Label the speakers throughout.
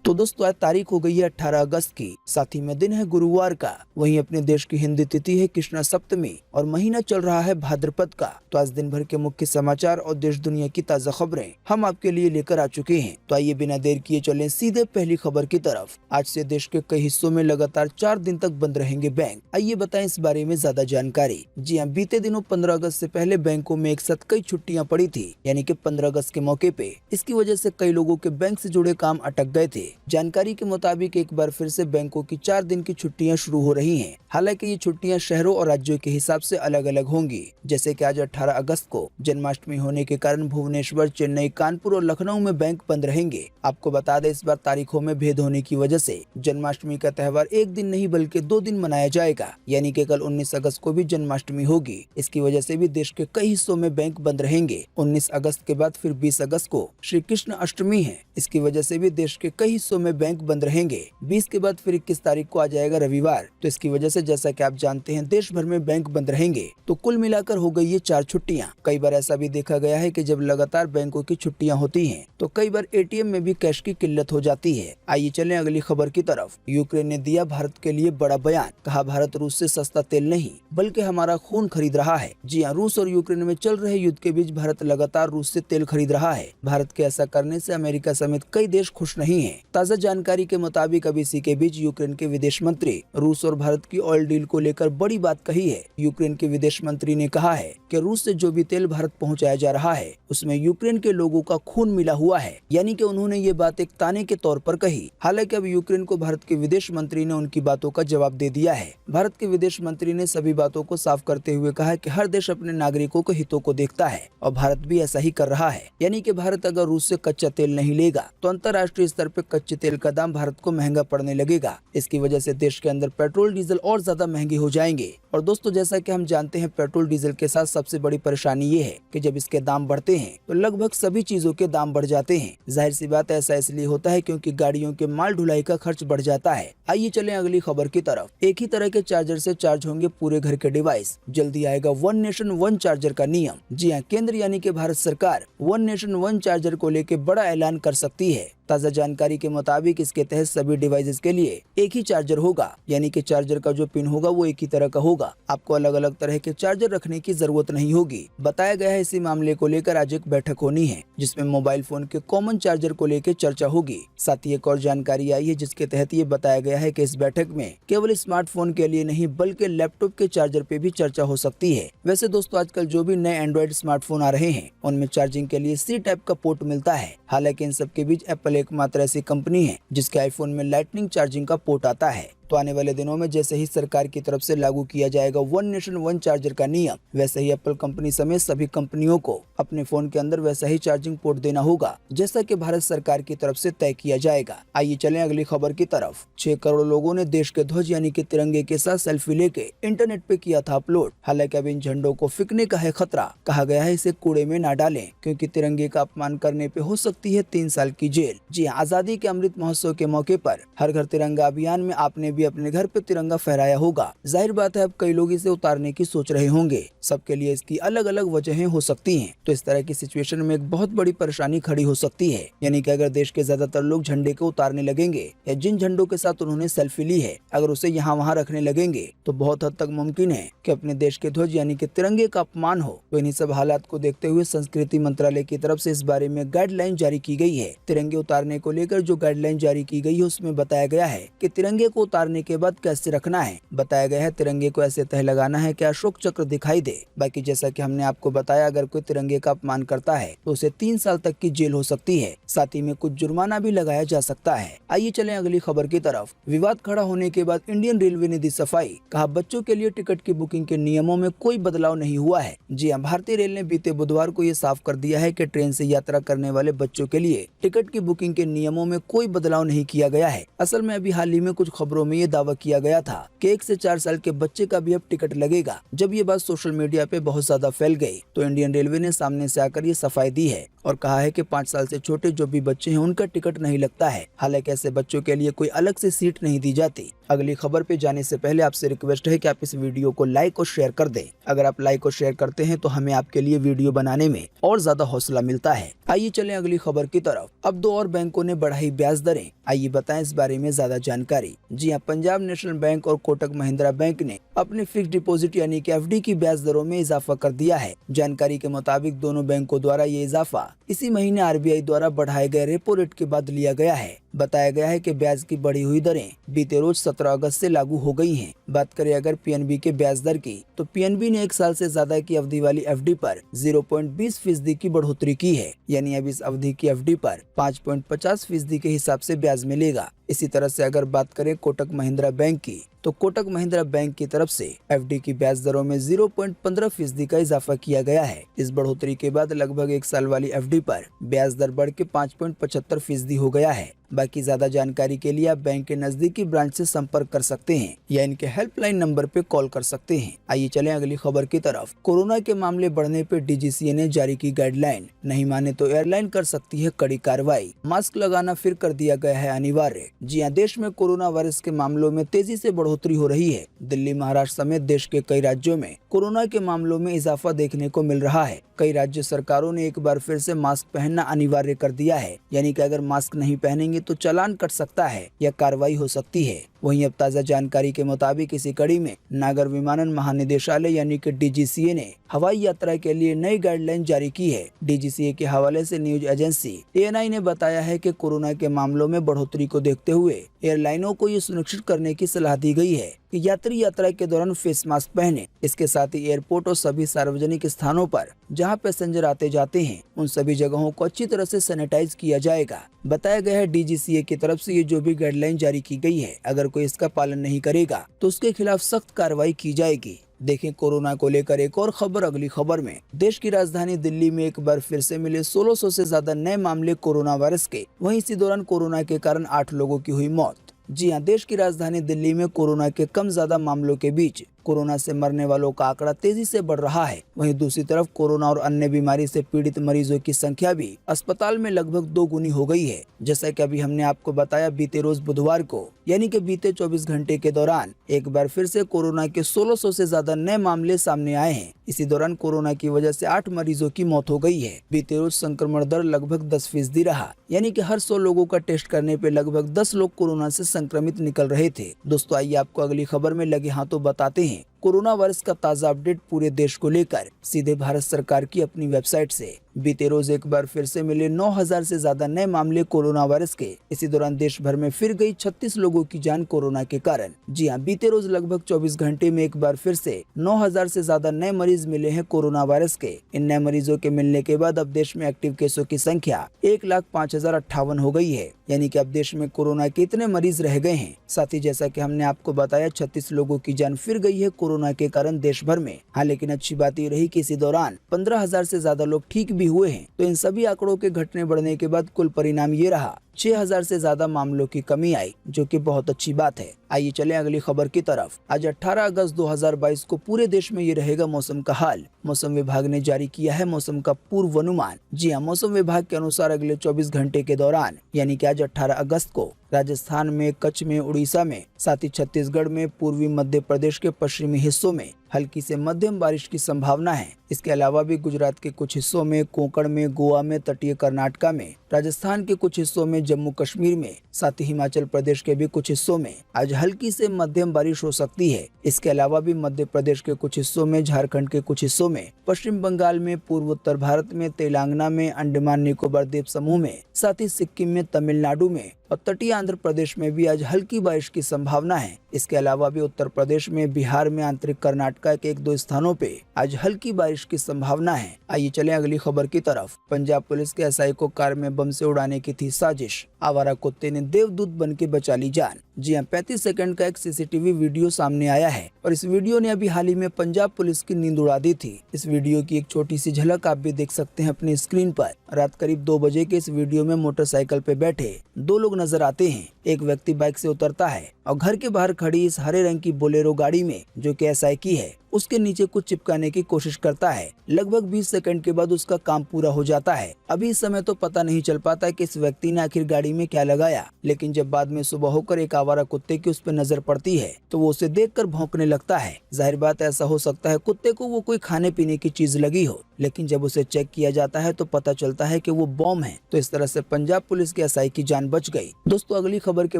Speaker 1: तो दोस्तों आज तारीख हो गई है 18 अगस्त की, साथ ही में दिन है गुरुवार का। वहीं अपने देश की हिंदी तिथि है कृष्ण सप्तमी और महीना चल रहा है भाद्रपद का। तो आज दिन भर के मुख्य समाचार और देश दुनिया की ताजा खबरें हम आपके लिए लेकर आ चुके हैं। तो आइए बिना देर किए चलें सीधे पहली खबर की तरफ। आज से देश के कई हिस्सों में लगातार 4 दिन तक बंद रहेंगे बैंक। आइए बताएं इस बारे में ज्यादा जानकारी। जी हाँ, बीते दिनों 15 अगस्त से पहले बैंकों में एक साथ कई छुट्टियां पड़ी थी, यानी कि 15 अगस्त के मौके पे। इसकी वजह से कई लोगों के बैंक से जुड़े काम अटक गए थे। जानकारी के मुताबिक एक बार फिर से बैंकों की 4 दिन की छुट्टियां शुरू हो रही हैं। हालांकि ये छुट्टियां शहरों और राज्यों के हिसाब से अलग अलग होंगी। जैसे कि आज 18 अगस्त को जन्माष्टमी होने के कारण भुवनेश्वर, चेन्नई, कानपुर और लखनऊ में बैंक बंद रहेंगे। आपको बता दें, इस बार तारीखों में भेद होने की वजह से जन्माष्टमी का त्योहार एक दिन नहीं बल्कि 2 दिन मनाया जाएगा, यानी कि कल 19 अगस्त को भी जन्माष्टमी होगी। इसकी वजह से भी देश के कई हिस्सों में बैंक बंद रहेंगे। 19 अगस्त के बाद फिर 20 अगस्त को श्री कृष्ण अष्टमी है। इसकी वजह से भी देश के कई हिस्सों में बैंक बंद रहेंगे। 20 के बाद फिर 21 तारीख को आ जाएगा रविवार। तो इसकी वजह से जैसा कि आप जानते हैं देश भर में बैंक बंद रहेंगे। तो कुल मिलाकर हो गई ये 4 छुट्टियां। कई बार ऐसा भी देखा गया है कि जब लगातार बैंकों की छुट्टियां होती हैं तो कई बार एटीएम में भी कैश की किल्लत हो जाती है। आइए चलें अगली खबर की तरफ। यूक्रेन ने दिया भारत के लिए बड़ा बयान। कहा भारत रूस से सस्ता तेल नहीं बल्कि हमारा खून खरीद रहा है। जी हाँ, रूस और यूक्रेन में चल रहे युद्ध के बीच भारत लगातार रूस से तेल खरीद रहा है। भारत के ऐसा करने से अमेरिका समेत कई देश खुश नहीं है। ताज़ा जानकारी के मुताबिक अब इसी के बीच यूक्रेन के विदेश मंत्री रूस और भारत की ऑयल डील को लेकर बड़ी बात कही है। यूक्रेन के विदेश मंत्री ने कहा है कि रूस से जो भी तेल भारत पहुंचाया जा रहा है उसमें यूक्रेन के लोगों का खून मिला हुआ है, यानी कि उन्होंने ये बात एक ताने के तौर पर कही। हालांकि अब यूक्रेन को भारत के विदेश मंत्री ने उनकी बातों का जवाब दे दिया है। भारत के विदेश मंत्री ने सभी बातों को साफ करते हुए कहा कि हर देश अपने नागरिकों के हितों को देखता है और भारत भी ऐसा ही कर रहा है। यानी कि भारत अगर रूस से कच्चा तेल नहीं लेगा तो अंतर्राष्ट्रीय स्तर पर कच्चे तेल का दाम भारत को महंगा पड़ने लगेगा। इसकी वजह से देश के अंदर पेट्रोल डीजल और ज्यादा महंगे हो जाएंगे। और दोस्तों, जैसा कि हम जानते हैं पेट्रोल डीजल के साथ सबसे बड़ी परेशानी ये है कि जब इसके दाम बढ़ते हैं तो लगभग सभी चीजों के दाम बढ़ जाते हैं। जाहिर सी बात ऐसा इसलिए होता है क्योंकि गाड़ियों के माल ढुलाई का खर्च बढ़ जाता है। आइए चलें अगली खबर की तरफ। एक ही तरह के चार्जर से चार्ज होंगे पूरे घर के डिवाइस। जल्दी आएगा वन नेशन वन चार्जर का नियम। जी हाँ, केंद्र यानी कि भारत सरकार वन नेशन वन चार्जर को लेकर बड़ा ऐलान कर सकती है। ताज़ा जानकारी के मुताबिक इसके तहत सभी डिवाइसेस के लिए एक ही चार्जर होगा, यानी कि चार्जर का जो पिन होगा वो एक ही तरह का होगा। आपको अलग अलग तरह के चार्जर रखने की जरूरत नहीं होगी। बताया गया है इसी मामले को लेकर आज एक बैठक होनी है जिसमें मोबाइल फोन के कॉमन चार्जर को लेकर चर्चा होगी। साथ ही एक और जानकारी आई है जिसके तहत ये बताया गया है कि इस बैठक में केवल स्मार्टफोन के लिए नहीं बल्कि लैपटॉप के चार्जर पे भी चर्चा हो सकती है। वैसे दोस्तों, आजकल जो भी नए एंड्रॉइड स्मार्टफोन आ रहे हैं उनमें चार्जिंग के लिए सी टाइप का पोर्ट मिलता है। हालांकि इन सब के बीच एप्पल एकमात्र ऐसी कंपनी है जिसके आईफोन में लाइटनिंग चार्जिंग का पोर्ट आता है। तो आने वाले दिनों में जैसे ही सरकार की तरफ से लागू किया जाएगा वन नेशन वन चार्जर का नियम, वैसे ही एप्पल कंपनी समेत सभी कंपनियों को अपने फोन के अंदर वैसा ही चार्जिंग पोर्ट देना होगा जैसा कि भारत सरकार की तरफ से तय किया जाएगा। आइए चलें अगली खबर की तरफ। 6 करोड़ लोगों ने देश के ध्वज यानी कि तिरंगे के साथ सेल्फी लेके इंटरनेट पे किया था अपलोड। हालांकि अब इन झंडों को फेंकने का है खतरा। कहा गया है इसे कूड़े में ना डालें क्योंकि तिरंगे का अपमान करने पे हो सकती है 3 साल की जेल। जी हाँ, आजादी के अमृत महोत्सव के मौके पर हर घर तिरंगा अभियान में आपने भी अपने घर पे तिरंगा फहराया होगा। जाहिर बात है अब कई लोग इसे उतारने की सोच रहे होंगे। सबके लिए इसकी अलग अलग वजहें हो सकती हैं। तो इस तरह की सिचुएशन में एक बहुत बड़ी परेशानी खड़ी हो सकती है, यानी कि अगर देश के ज्यादातर लोग झंडे को उतारने लगेंगे या जिन झंडों के साथ उन्होंने सेल्फी ली है अगर उसे यहाँ वहाँ रखने लगेंगे तो बहुत हद तक मुमकिन है कि अपने देश के ध्वज यानी कि तिरंगे का अपमान हो। तो इन्हीं सब हालात को देखते हुए संस्कृति मंत्रालय की तरफ से इस बारे में गाइडलाइन जारी की गई है। तिरंगे उतारने को लेकर जो गाइडलाइन जारी की गई है उसमें बताया गया है कि तिरंगे को उतारने के बाद कैसे रखना है। बताया गया है तिरंगे को ऐसे तह लगाना है कि अशोक चक्र दिखाई दे। बाकी जैसा कि हमने आपको बताया अगर कोई तिरंगे का अपमान करता है तो उसे 3 साल तक की जेल हो सकती है। साथ ही में कुछ जुर्माना भी लगाया जा सकता है। आइए चलें अगली खबर की तरफ। विवाद खड़ा होने के बाद इंडियन रेलवे ने दी सफाई। कहा बच्चों के लिए टिकट की बुकिंग के नियमों में कोई बदलाव नहीं हुआ है। जी हाँ, भारतीय रेल ने बीते बुधवार को ये साफ कर दिया है कि ट्रेन से यात्रा करने वाले बच्चों के लिए टिकट की बुकिंग के नियमों में कोई बदलाव नहीं किया गया है। असल में अभी हाल ही में कुछ खबरों में ये दावा किया गया था कि 1 से 4 साल के बच्चे का भी अब टिकट लगेगा। जब ये बात सोशल मीडिया पे बहुत ज्यादा फैल गई तो इंडियन रेलवे ने सामने से आकर ये सफाई दी है और कहा है कि 5 साल से छोटे जो भी बच्चे हैं उनका टिकट नहीं लगता है। हालांकि ऐसे बच्चों के लिए कोई अलग से सीट नहीं दी जाती। अगली खबर पे जाने से पहले आपसे रिक्वेस्ट है कि आप इस वीडियो को लाइक और शेयर कर दें। अगर आप लाइक और शेयर करते हैं तो हमें आपके लिए वीडियो बनाने में और ज्यादा हौसला मिलता है। आइए चलें अगली खबर की तरफ। अब 2 और बैंकों ने बढ़ाई ब्याज दरें। आइए बताएं इस बारे में ज्यादा जानकारी। जी हां, पंजाब नेशनल बैंक और कोटक महिंद्रा बैंक ने अपने फिक्स डिपॉजिट यानी कि एफडी की ब्याज दरों में इजाफा कर दिया है। जानकारी के मुताबिक दोनों बैंकों द्वारा ये इजाफा इसी महीने आरबीआई द्वारा बढ़ाए गए रेपो रेट के बाद लिया गया है। बताया गया है कि ब्याज की बढ़ी हुई दरें बीते रोज 17 अगस्त से लागू हो गई हैं। बात करें अगर पीएनबी के ब्याज दर की, तो पीएनबी ने 1 साल से ज्यादा की अवधि वाली एफडी पर 0.20% की बढ़ोतरी की है। यानी अब इस अवधि की एफडी पर 5.50% के हिसाब से ब्याज मिलेगा। इसी तरह से अगर बात करें कोटक महिंद्रा बैंक की, तो कोटक महिंद्रा बैंक की तरफ से एफडी की ब्याज दरों में 0.15% का इजाफा किया गया है। इस बढ़ोतरी के बाद लगभग 1 साल वाली एफडी पर ब्याज दर बढ़ के 5.75% हो गया है। बाकी ज्यादा जानकारी के लिए आप बैंक के नजदीकी ब्रांच से संपर्क कर सकते हैं या इनके हेल्पलाइन नंबर पे कॉल कर सकते हैं। आइए चलें अगली खबर की तरफ। कोरोना के मामले बढ़ने पे डीजीसीए ने जारी की गाइडलाइन, नहीं माने तो एयरलाइन कर सकती है कड़ी कार्रवाई। मास्क लगाना फिर कर दिया गया है अनिवार्य। जी हां, देश में कोरोना वायरस के मामलों में तेजी से बढ़ोतरी हो रही है। दिल्ली, महाराष्ट्र समेत देश के कई राज्यों में कोरोना के मामलों में इजाफा देखने को मिल रहा है। कई राज्य सरकारों ने एक बार फिर से मास्क पहनना अनिवार्य कर दिया है। यानी कि अगर मास्क नहीं पहनेंगे तो चालान कट सकता है या कार्रवाई हो सकती है। वहीं अब ताज़ा जानकारी के मुताबिक इसी कड़ी में नागर विमानन महानिदेशालय यानी कि डीजीसीए ने हवाई यात्रा के लिए नई गाइडलाइन जारी की है। डीजीसीए के हवाले से न्यूज एजेंसी एएनआई ने बताया है कि कोरोना के मामलों में बढ़ोतरी को देखते हुए एयरलाइनों को ये सुनिश्चित करने की सलाह दी गई है कि यात्री यात्रा के दौरान फेस मास्क पहने। इसके साथ ही एयरपोर्ट और सभी सार्वजनिक स्थानों पर जहां पैसेंजर आते जाते हैं उन सभी जगहों को अच्छी तरह से सैनिटाइज किया जाएगा। बताया गया है डीजीसीए की तरफ से ये जो भी गाइडलाइन जारी की गई है, अगर कोई इसका पालन नहीं करेगा तो उसके खिलाफ सख्त कार्रवाई की जाएगी। देखें कोरोना को लेकर एक और खबर अगली खबर में। देश की राजधानी दिल्ली में एक बार फिर से मिले 1600 से ज्यादा नए मामले कोरोना वायरस के। वहीं इसी दौरान कोरोना के कारण 8 लोगों की हुई मौत। जी हां, देश की राजधानी दिल्ली में कोरोना के कम ज्यादा मामलों के बीच कोरोना से मरने वालों का आंकड़ा तेजी से बढ़ रहा है। वहीं दूसरी तरफ कोरोना और अन्य बीमारी से पीड़ित मरीजों की संख्या भी अस्पताल में लगभग 2 गुनी हो गई है। जैसा कि अभी हमने आपको बताया, बीते रोज बुधवार को यानी कि बीते 24 घंटे के दौरान एक बार फिर से कोरोना के 1600 से ज्यादा नए मामले सामने आए हैं। इसी दौरान कोरोना की वजह से 8 मरीजों की मौत हो गई है। बीते रोज संक्रमण दर लगभग 10% रहा, यानी कि हर 100 लोगों का टेस्ट करने पे लगभग 10 लोग कोरोना से संक्रमित निकल रहे थे। दोस्तों, आइए आपको अगली खबर में लगे हाथों बताते हैं कोरोना वायरस का ताज़ा अपडेट पूरे देश को लेकर सीधे भारत सरकार की अपनी वेबसाइट से। बीते रोज एक बार फिर से मिले 9000 से ज्यादा नए मामले कोरोना वायरस के। इसी दौरान देश भर में फिर गई 36 लोगों की जान कोरोना के कारण। जी हां, बीते रोज लगभग 24 घंटे में एक बार फिर से 9000 से ज्यादा नए मरीज मिले हैं कोरोना वायरस के। इन नए मरीजों के मिलने के बाद अब देश में एक्टिव केसों की संख्या 1,05,058 हो गई है। यानी कि अब देश में कोरोना के इतने मरीज रह गए हैं। साथ ही जैसा कि हमने आपको बताया, 36 लोगों की जान फिर गई है कोरोना के कारण देश भर में। हाँ, लेकिन अच्छी बात ये रही कि इसी दौरान 15,000 से ज्यादा लोग ठीक भी हुए हैं। तो इन सभी आंकड़ों के घटने बढ़ने के बाद कुल परिणाम ये रहा, 6000 से ज्यादा मामलों की कमी आई, जो कि बहुत अच्छी बात है। आइए चलें अगली खबर की तरफ। आज 18 अगस्त 2022 को पूरे देश में ये रहेगा मौसम का हाल। मौसम विभाग ने जारी किया है मौसम का पूर्वानुमान। जी हां, मौसम विभाग के अनुसार अगले 24 घंटे के दौरान यानी कि आज 18 अगस्त को राजस्थान में, कच्छ में, उड़ीसा में, साथ ही छत्तीसगढ़ में, पूर्वी मध्य प्रदेश के पश्चिमी हिस्सों में हल्की से मध्यम बारिश की संभावना है। इसके अलावा भी गुजरात के कुछ हिस्सों में, कोंकण में, गोवा में, तटीय कर्नाटका में, राजस्थान के कुछ हिस्सों में, जम्मू कश्मीर में, साथ ही हिमाचल प्रदेश के भी कुछ हिस्सों में आज हल्की से मध्यम बारिश हो सकती है। इसके अलावा भी मध्य प्रदेश के कुछ हिस्सों में, झारखंड के कुछ हिस्सों में, पश्चिम बंगाल में, पूर्व उत्तर भारत में, तेलंगाना में, अंडमान निकोबार द्वीप समूह में, साथ ही सिक्किम में, तमिलनाडु में और तटीय आंध्र प्रदेश में भी आज हल्की बारिश की संभावना है। इसके अलावा भी उत्तर प्रदेश में, बिहार में, आंतरिक कर्नाटका के 1-2 स्थानों पे आज हल्की बारिश की संभावना है। आइए चलें अगली खबर की तरफ। पंजाब पुलिस के एसआई को कार में बम से उड़ाने की थी साजिश। आवारा कुत्ते ने देवदूत बन के बचा ली जान। जी हां, 35 सेकंड का एक सीसीटीवी वीडियो सामने आया है और इस वीडियो ने अभी हाल ही में पंजाब पुलिस की नींद उड़ा दी थी। इस वीडियो की एक छोटी सी झलक आप भी देख सकते हैं अपनी स्क्रीन पर। रात करीब 2 बजे के इस वीडियो में मोटरसाइकिल पे बैठे 2 लोग नजर आते हैं। एक व्यक्ति बाइक से उतरता है और घर के बाहर खड़ी इस हरे रंग की बोलेरो गाड़ी में, जो कि एसआई की है, उसके नीचे कुछ चिपकाने की कोशिश करता है। लगभग 20 सेकंड के बाद उसका काम पूरा हो जाता है। अभी इस समय तो पता नहीं चल पाता कि इस व्यक्ति ने आखिर गाड़ी में क्या लगाया, लेकिन जब बाद में सुबह होकर एक आवारा कुत्ते की उस पर नजर पड़ती है तो वो उसे देखकर भौंकने लगता है। जाहिर बात ऐसा हो सकता है कुत्ते को वो कोई खाने पीने की चीज लगी हो, लेकिन जब उसे चेक किया जाता है तो पता चलता है कि वो बॉम्ब है। तो इस तरह से पंजाब पुलिस के एसआई की जान बच गई। दोस्तों, अगली खबर के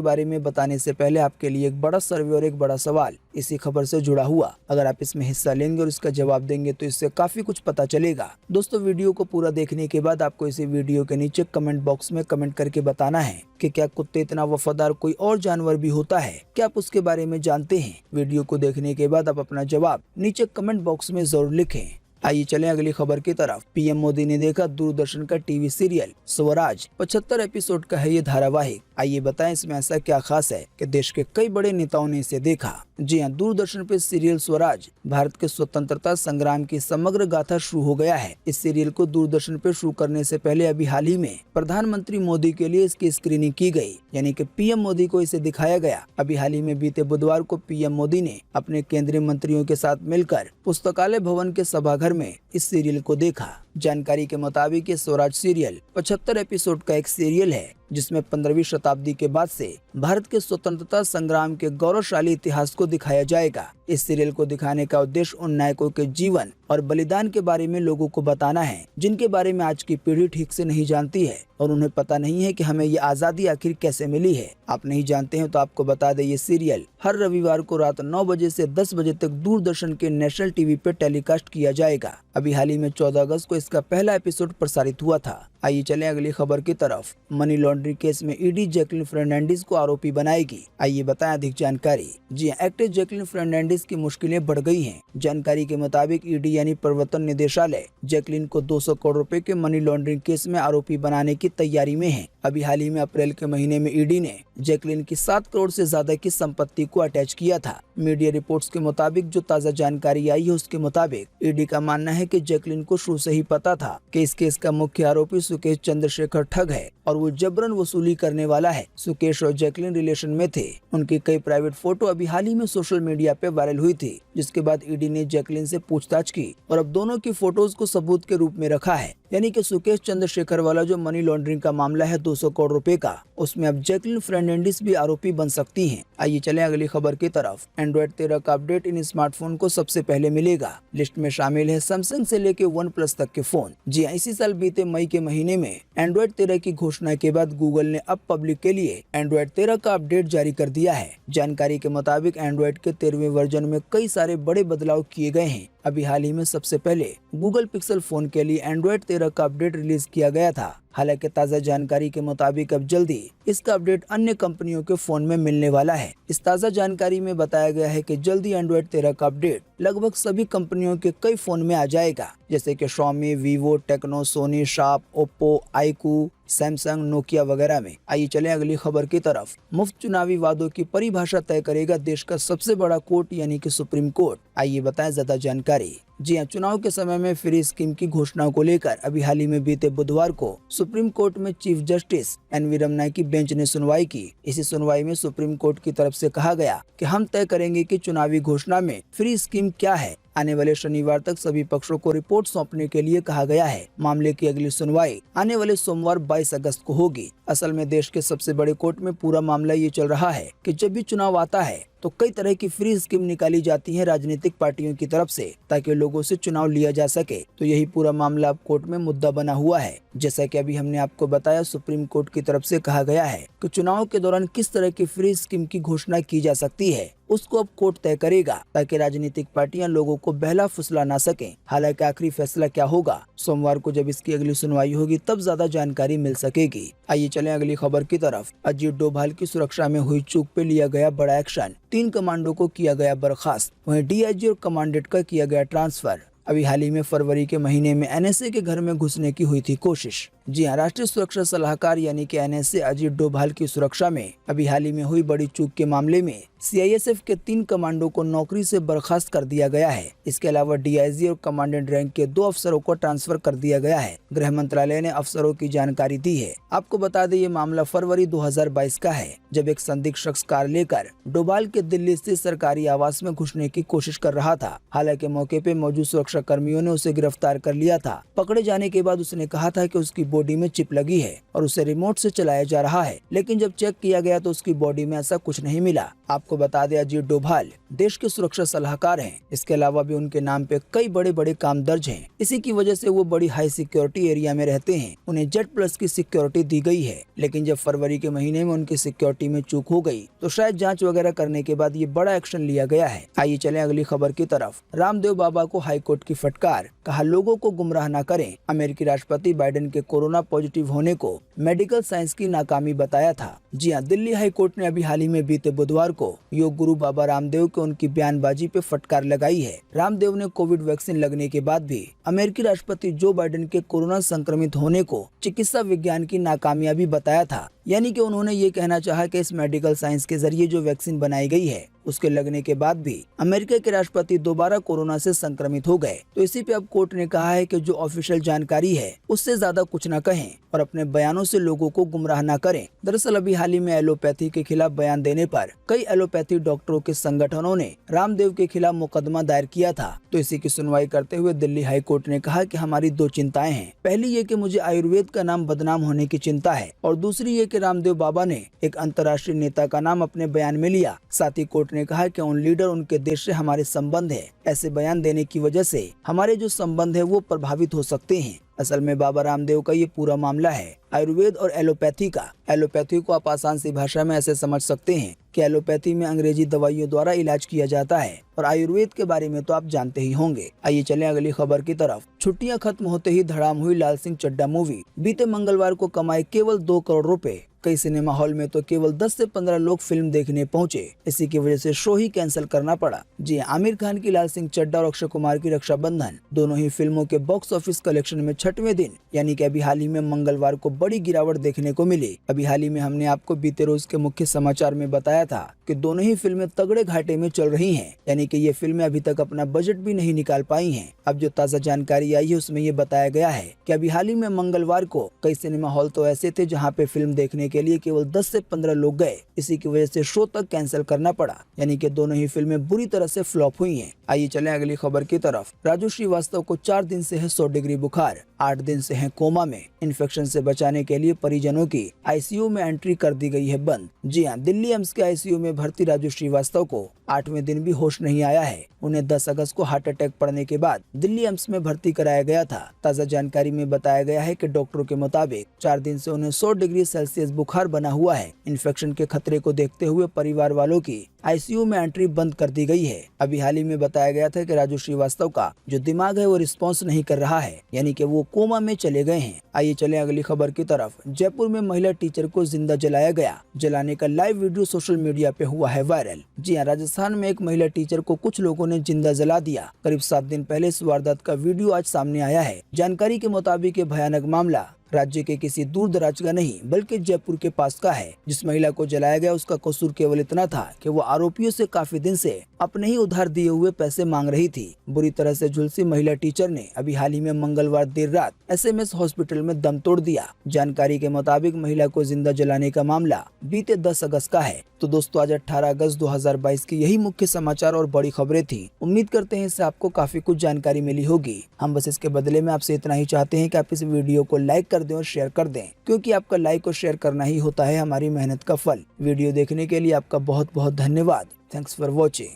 Speaker 1: बारे में बताने से पहले आपके लिए एक बड़ा सर्वे और एक बड़ा सवाल इसी खबर से जुड़ा हुआ। अगर आप इसमें हिस्सा लेंगे और इसका जवाब देंगे तो इससे काफी कुछ पता चलेगा। दोस्तों, वीडियो को पूरा देखने के बाद आपको इसी वीडियो के नीचे कमेंट बॉक्स में कमेंट करके बताना है कि क्या कुत्ते इतना वफादार कोई और जानवर भी होता है, क्या आप उसके बारे में जानते हैं। वीडियो को देखने के बाद आप अपना जवाब नीचे कमेंट बॉक्स में जरूर लिखें। आइए चलें अगली खबर की तरफ। पीएम मोदी ने देखा दूरदर्शन का टीवी सीरियल स्वराज। 75 एपिसोड का है ये धारावाहिक। आइए बताएं इसमें ऐसा क्या खास है कि देश के कई बड़े नेताओं ने इसे देखा। जी हां, दूरदर्शन पे सीरियल स्वराज भारत के स्वतंत्रता संग्राम की समग्र गाथा शुरू हो गया है। इस सीरियल को दूरदर्शन पे शुरू करने से पहले अभी हाल ही में प्रधानमंत्री मोदी के लिए इसकी स्क्रीनिंग की गई, यानी कि पीएम मोदी को इसे दिखाया गया। अभी हाल ही में बीते बुधवार को पीएम मोदी ने अपने केंद्रीय मंत्रियों के साथ मिलकर पुस्तकालय भवन के सभाघर में इस सीरियल को देखा। जानकारी के मुताबिक ये स्वराज सीरियल 75 एपिसोड का एक सीरियल है जिसमें 15वीं शताब्दी के बाद से भारत के स्वतंत्रता संग्राम के गौरवशाली इतिहास को दिखाया जाएगा। इस सीरियल को दिखाने का उद्देश्य उन नायकों के जीवन और बलिदान के बारे में लोगों को बताना है, जिनके बारे में आज की पीढ़ी ठीक से नहीं जानती है और उन्हें पता नहीं है कि हमें ये आजादी आखिर कैसे मिली है। आप नहीं जानते हैं तो आपको बता दें, ये सीरियल हर रविवार को रात 9 बजे से 10 बजे तक दूरदर्शन के नेशनल टीवी पे टेलीकास्ट किया जाएगा। अभी हाल ही में 14 अगस्त को इसका पहला एपिसोड प्रसारित हुआ था। आइए चलें अगली खबर की तरफ। मनी लॉन्ड्रिंग केस में ईडी जैकलिन फर्नांडिस को आरोपी बनाएगी। आइए बताएं अधिक जानकारी। जी हां, एक्ट्रेस जैकलिन फर्नांडिस की मुश्किलें बढ़ गई हैं। जानकारी के मुताबिक ईडी यानी प्रवर्तन निदेशालय जैकलिन को 200 करोड़ रुपए के मनी लॉन्ड्रिंग केस में आरोपी बनाने की तैयारी में है। अभी हाल ही में अप्रैल के महीने में ईडी ने जैकलिन की 7 करोड़ से ज्यादा की संपत्ति को अटैच किया था। मीडिया रिपोर्ट्स के मुताबिक जो ताज़ा जानकारी आई है उसके मुताबिक ईडी का मानना है कि जैकलिन को शुरू से ही पता था कि इस केस का मुख्य आरोपी सुकेश चंद्रशेखर ठग है और वो जबरन वसूली करने वाला है। सुकेश और जैकलिन रिलेशन में थे। उनकी कई प्राइवेट फोटो अभी हाल ही में सोशल मीडिया पे वायरल हुई थी, जिसके बाद ईडी ने जैकलिन से पूछताछ की और अब दोनों की फोटोज को सबूत के रूप में रखा है। यानी कि सुकेश चंद्रशेखर वाला जो मनी लॉन्ड्रिंग का मामला है 200 करोड़ रुपए का, उसमें अब जैकलिन फर्नांडिस भी आरोपी बन सकती हैं। आइए चलें अगली खबर की तरफ। एंड्रॉइड 13 का अपडेट इन स्मार्टफोन को सबसे पहले मिलेगा। लिस्ट में शामिल है सैमसंग से लेके OnePlus तक के फोन। जी हां, इसी साल बीते मई के महीने में एंड्रॉइड 13 की घोषणा के बाद गूगल ने अब पब्लिक के लिए एंड्रॉइड 13 का अपडेट जारी कर दिया है। जानकारी के मुताबिक एंड्रॉइड के 13वें वर्जन में कई सारे बड़े बदलाव किए गए हैं। अभी हाल ही में सबसे पहले गूगल पिक्सल फोन के लिए एंड्रॉइड 13 का अपडेट रिलीज किया गया था। हालांकि ताज़ा जानकारी के मुताबिक अब जल्दी इसका अपडेट अन्य कंपनियों के फोन में मिलने वाला है। इस ताज़ा जानकारी में बताया गया है कि जल्दी एंड्रॉइड 13 का अपडेट लगभग सभी कंपनियों के कई फोन में आ जाएगा, जैसे कि Xiaomi, Vivo, Tecno, Sony, Sharp, Oppo, iQOO, Samsung, Nokia वगैरह में। आइए चलें अगली खबर की तरफ। मुफ्त चुनावी वादों की परिभाषा तय करेगा देश का सबसे बड़ा कोर्ट यानी कि सुप्रीम कोर्ट। आइए बताएं ज्यादा जानकारी। जी हां, चुनाव के समय में फ्री स्कीम की घोषणा को लेकर अभी हाल ही में बीते बुधवार को सुप्रीम कोर्ट में चीफ जस्टिस एन.वी. रमन्ना की बेंच ने सुनवाई की। इसी सुनवाई में सुप्रीम कोर्ट की तरफ से कहा गया कि हम तय करेंगे कि चुनावी घोषणा में फ्री स्कीम क्या है। आने वाले शनिवार तक सभी पक्षों को रिपोर्ट सौंपने के लिए कहा गया है। मामले की अगली सुनवाई आने वाले सोमवार 22 अगस्त को होगी। असल में देश के सबसे बड़े कोर्ट में पूरा मामला ये चल रहा है कि जब भी चुनाव आता है तो कई तरह की फ्री स्कीम निकाली जाती है राजनीतिक पार्टियों की तरफ से, ताकि लोगों से चुनाव लिया जा सके। तो यही पूरा मामला अब कोर्ट में मुद्दा बना हुआ है। जैसा कि अभी हमने आपको बताया, सुप्रीम कोर्ट की तरफ से कहा गया है कि चुनाव के दौरान किस तरह की फ्री स्कीम की घोषणा की जा सकती है उसको अब कोर्ट तय करेगा, ताकि राजनीतिक पार्टियां लोगों को बहला फुसला ना सकें। हालांकि आखिरी फैसला क्या होगा, सोमवार को जब इसकी अगली सुनवाई होगी तब ज्यादा जानकारी मिल सकेगी। आइए चलें अगली खबर की तरफ। अजीत डोभाल की सुरक्षा में हुई चूक पे लिया गया बड़ा एक्शन। 3 कमांडो को किया गया बर्खास्त, वहीं डीआईजी और कमांडेंट का किया गया ट्रांसफर। अभी हाल ही में फरवरी के महीने में एनएसए के घर में घुसने की हुई थी कोशिश। जी हाँ, राष्ट्रीय सुरक्षा सलाहकार यानी कि NSA अजीत डोभाल की सुरक्षा में अभी हाल ही में हुई बड़ी चूक के मामले में CISF के 3 कमांडो को नौकरी से बर्खास्त कर दिया गया है। इसके अलावा DIG और कमांडेंट रैंक के 2 अफसरों को ट्रांसफर कर दिया गया है। गृह मंत्रालय ने अफसरों की जानकारी दी है। आपको बता दें, ये मामला फरवरी 2022 का है, जब एक संदिग्ध शख्स कार लेकर डोभाल के दिल्ली स्थित सरकारी आवास में घुसने की कोशिश कर रहा था। हालांकि मौके पे मौजूद सुरक्षा कर्मियों ने उसे गिरफ्तार कर लिया था। पकड़े जाने के बाद उसने कहा था कि उसकी बॉडी में चिप लगी है और उसे रिमोट से चलाया जा रहा है, लेकिन जब चेक किया गया तो उसकी बॉडी में ऐसा कुछ नहीं मिला। आपको बता दें, अजीत डोभाल देश के सुरक्षा सलाहकार हैं। इसके अलावा भी उनके नाम पे कई बड़े बड़े काम दर्ज हैं। इसी की वजह से वो बड़ी हाई सिक्योरिटी एरिया में रहते हैं। उन्हें Z+ की सिक्योरिटी दी गई है, लेकिन जब फरवरी के महीने में उनकी सिक्योरिटी में चूक हो गई तो शायद जांच वगैरह करने के बाद ये बड़ा एक्शन लिया गया है। आइए चलें अगली खबर की तरफ। रामदेव बाबा को हाईकोर्ट की फटकार, कहा लोगों को गुमराह न करें। अमेरिकी राष्ट्रपति बाइडेन के कोरोना पॉजिटिव होने को मेडिकल साइंस की नाकामी बताया था। जी हाँ, दिल्ली हाईकोर्ट ने अभी हाल ही में बीते बुधवार को योग गुरु बाबा रामदेव को उनकी बयानबाजी पे फटकार लगाई है। रामदेव ने कोविड वैक्सीन लगने के बाद भी अमेरिकी राष्ट्रपति जो बाइडेन के कोरोना संक्रमित होने को चिकित्सा विज्ञान की नाकामयाबी बताया था। यानी कि उन्होंने ये कहना चाहा कि इस मेडिकल साइंस के जरिए जो वैक्सीन बनाई गई है उसके लगने के बाद भी अमेरिका के राष्ट्रपति दोबारा कोरोना से संक्रमित हो गए। तो इसी पे अब कोर्ट ने कहा है कि जो ऑफिशियल जानकारी है उससे ज्यादा कुछ न कहें और अपने बयानों से लोगों को गुमराह न करें। दरअसल अभी हाल ही में एलोपैथी के खिलाफ बयान देने पर कई एलोपैथी डॉक्टरों के संगठनों ने रामदेव के खिलाफ मुकदमा दायर किया था। तो इसी की सुनवाई करते हुए दिल्ली हाई कोर्ट ने कहा कि हमारी 2 चिंताएं हैं। पहली ये कि मुझे आयुर्वेद का नाम बदनाम होने की चिंता है, और दूसरी ये कि रामदेव बाबा ने एक अंतर्राष्ट्रीय नेता का नाम अपने बयान में लिया। साथ ही कोर्ट ने कहा कि उन लीडर, उनके देश से हमारे संबंध है, ऐसे बयान देने की वजह से हमारे जो संबंध है वो प्रभावित हो सकते हैं। असल में बाबा रामदेव का ये पूरा मामला है आयुर्वेद और एलोपैथी का। एलोपैथी को आप आसान सी भाषा में ऐसे समझ सकते हैं कि एलोपैथी में अंग्रेजी दवाइयों द्वारा इलाज किया जाता है, और आयुर्वेद के बारे में तो आप जानते ही होंगे। आइए चलें अगली खबर की तरफ। छुट्टियां खत्म होते ही धड़ाम हुई लाल सिंह चड्ढा मूवी। बीते मंगलवार को कमाए केवल 2 करोड़ रुपए। कई सिनेमा हॉल में तो केवल 10 से 15 लोग फिल्म देखने पहुंचे। इसी की वजह से शो ही कैंसिल करना पड़ा। जी, आमिर खान की लाल सिंह चड्ढा और अक्षय कुमार की रक्षाबंधन दोनों ही फिल्मों के बॉक्स ऑफिस कलेक्शन में 6वें दिन यानी कि अभी हाल ही में मंगलवार को बड़ी गिरावट देखने को मिली। अभी हाल ही में हमने आपको बीते रोज के मुख्य समाचार में बताया था कि दोनों ही फिल्में तगड़े घाटे में चल रही हैं, यानी कि ये फिल्में अभी तक अपना बजट भी नहीं निकाल पाई हैं। अब जो ताज़ा जानकारी आई है उसमें ये बताया गया है कि अभी हाल ही में मंगलवार को कई सिनेमा हॉल तो ऐसे थे जहां पे फिल्म देखने के लिए केवल 10 से 15 लोग गए। इसी की वजह से शो तक कैंसिल करना पड़ा, यानी कि दोनों ही फिल्में बुरी तरह से फ्लॉप हुई हैं। आइए चलें अगली खबर की तरफ। राजू श्रीवास्तव को 4 दिन से है 100 डिग्री बुखार, 8 दिन से है कोमा में। इन्फेक्शन से बचाने के लिए परिजनों की ICU में एंट्री कर दी गई है बंद। जी हाँ, दिल्ली एम्स के ICU में भर्ती राजू श्रीवास्तव को 8वें दिन भी होश नहीं आया है। उन्हें 10 अगस्त को हार्ट अटैक पड़ने के बाद दिल्ली एम्स में भर्ती कराया गया था। ताज़ा जानकारी में बताया गया है कि डॉक्टरों के मुताबिक 4 दिन से उन्हें 100 डिग्री सेल्सियस बुखार बना हुआ है। इन्फेक्शन के खतरे को देखते हुए परिवार वालों की ICU में एंट्री बंद कर दी गई है। अभी हाल ही में बताया गया था कि राजू श्रीवास्तव का जो दिमाग है वो रिस्पॉन्स नहीं कर रहा है, यानी कि वो कोमा में चले गए हैं। आइए चलें अगली खबर की तरफ। जयपुर में महिला टीचर को जिंदा जलाया गया। जलाने का लाइव वीडियो सोशल मीडिया पे हुआ है वायरल। जी हाँ, राजस्थान में एक महिला टीचर को कुछ लोगों ने जिंदा जला दिया। करीब 7 दिन पहले इस वारदात का वीडियो आज सामने आया है। जानकारी के मुताबिक ये भयानक मामला राज्य के किसी दूर दराज का नहीं बल्कि जयपुर के पास का है। जिस महिला को जलाया गया उसका कसूर केवल इतना था कि वो आरोपियों से काफी दिन से अपने ही उधार दिए हुए पैसे मांग रही थी। बुरी तरह से झुलसी महिला टीचर ने अभी हाल ही में मंगलवार देर रात SMS हॉस्पिटल में दम तोड़ दिया। जानकारी के मुताबिक महिला को जिंदा जलाने का मामला बीते 10 अगस्त का है। तो दोस्तों, आज 18 अगस्त 2022 की यही मुख्य समाचार और बड़ी खबरें थी। उम्मीद करते हैं इससे आपको काफी कुछ जानकारी मिली होगी। हम बस इसके बदले में आपसे इतना ही चाहते हैं कि आप इस वीडियो को लाइक कर दें और शेयर कर दें, क्योंकि आपका लाइक और शेयर करना ही होता है हमारी मेहनत का फल। वीडियो देखने के लिए आपका बहुत बहुत धन्यवाद। Thanks for watching.